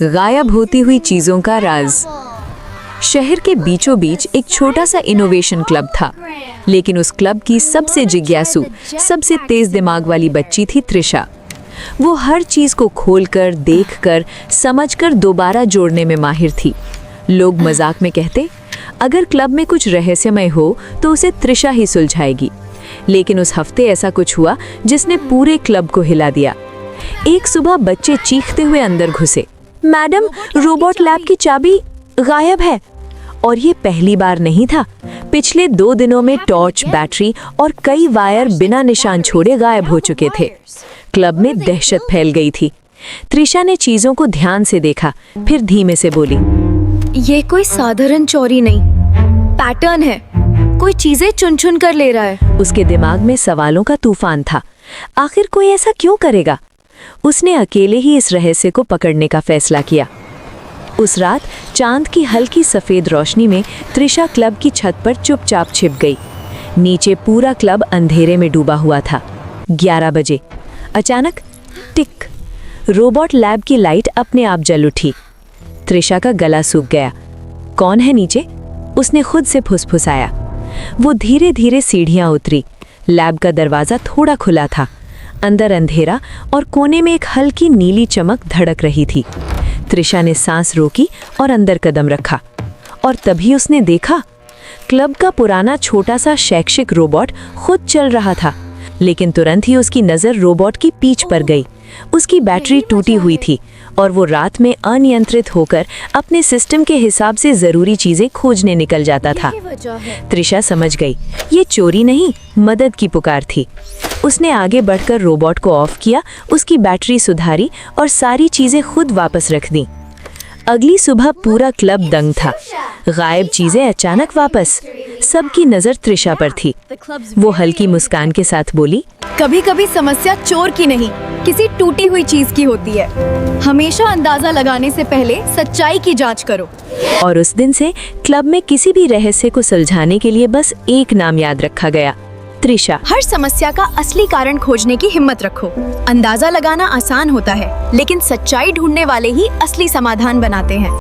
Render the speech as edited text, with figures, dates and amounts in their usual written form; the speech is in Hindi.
गायब होती हुई चीजों का राज। शहर के बीचों बीच एक छोटा सा इनोवेशन क्लब था, लेकिन उस क्लब की सबसे जिज्ञासु, सबसे तेज दिमाग वाली बच्ची थी त्रिशा। वो हर चीज को खोलकर, देखकर, समझकर दोबारा जोड़ने में माहिर थी। लोग मजाक में कहते, अगर क्लब में कुछ रहस्यमय हो तो उसे त्रिशा ही सुलझाएगी। लेकिन उस हफ्ते ऐसा कुछ हुआ जिसने पूरे क्लब को हिला दिया। एक सुबह बच्चे चीखते हुए अंदर घुसे, मैडम, रोबोट लैब की चाबी गायब है। और ये पहली बार नहीं था। पिछले 2 दिनों में टॉर्च, बैटरी और कई वायर बिना निशान छोड़े गायब हो चुके थे। क्लब में दहशत फैल गई थी। त्रिशा ने चीजों को ध्यान से देखा, फिर धीमे से बोली, ये कोई साधारण चोरी नहीं, पैटर्न है। कोई चीजें चुन चुन कर ले रहा है। उसके दिमाग में सवालों का तूफान था। आखिर कोई ऐसा क्यों करेगा? उसने अकेले ही इस रहस्य को पकड़ने का फैसला किया। उस रात चांद की हल्की सफेद रोशनी में त्रिशा क्लब की छत पर चुपचाप छिप गई। नीचे पूरा क्लब अंधेरे में डूबा हुआ था। 11 बजे अचानक टिक, रोबोट लैब की लाइट अपने आप जल उठी। त्रिशा का गला सूख गया। कौन है नीचे? उसने खुद से फुसफुसाया। वो धीरे धीरे सीढ़ियां उतरी। लैब का दरवाजा थोड़ा खुला था। अंदर अंधेरा और कोने में एक हल्की नीली चमक धड़क रही थी। त्रिशा ने सांस रोकी और अंदर कदम रखा। और तभी उसने देखा, क्लब का पुराना छोटा सा शैक्षिक रोबोट खुद चल रहा था। लेकिन तुरंत ही उसकी नज़र रोबोट की पीठ पर गई। उसकी बैटरी टूटी हुई थी और वो रात में अनियंत्रित होकर अपने सिस्टम के हिसाब से ज़रूरी चीज़ें खोजने निकल जाता था। त्रिशा समझ गई, ये चोरी नहीं, मदद की पुकार थी। उसने आगे बढ़कर रोबोट को ऑफ किया, उसकी बैटरी सुधारी और सारी चीज़ें खुद वापस रख दी। अगली सुबह पूरा क्लब दंग था। गायब चीज़ें अचानक वापस। सबकी नज़र त्रिशा पर थी। वो हल्की मुस्कान के साथ बोली, कभी कभी समस्या चोर की नहीं, किसी टूटी हुई चीज की होती है। हमेशा अंदाजा लगाने से पहले सच्चाई की जांच करो। और उस दिन से क्लब में किसी भी रहस्य को सुलझाने के लिए बस एक नाम याद रखा गया, त्रिशा। हर समस्या का असली कारण खोजने की हिम्मत रखो। अंदाजा लगाना आसान होता है, लेकिन सच्चाई ढूंढने वाले ही असली समाधान बनाते हैं।